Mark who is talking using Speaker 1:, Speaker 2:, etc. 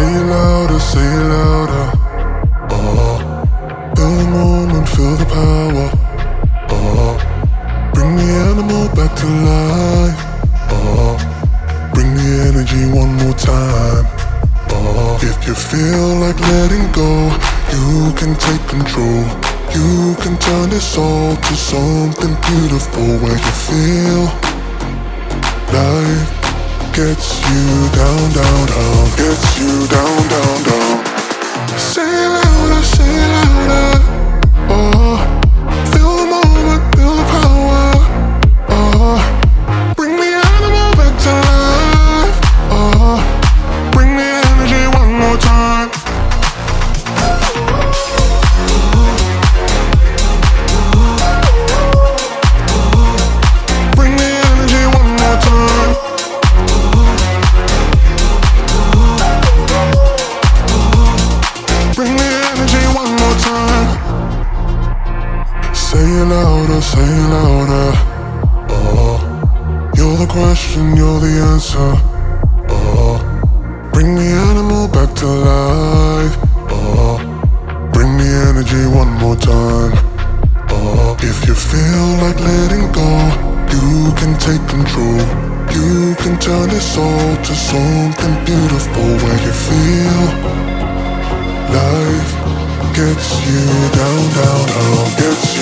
Speaker 1: say it louder. Feel the moment, feel the power. Bring the animal back to life. Bring the energy one more time. If you feel like letting go, you can take control. You can turn this all to something beautiful, where you feel life gets you down, down, down, gets you down, down, down. Say it louder, say it louder. Feel the moment, feel the power. Bring the animal back to life. Bring the energy one more time. Bring the energy one more time. Bring the energy one more time. Say it louder, say it louder. You're the question, you're the answer. Bring the animal back to life. Bring the energy one more time. If you feel like letting go, you can take control. You can turn this all to something beautiful, where you feel life gets you down, down, down, gets you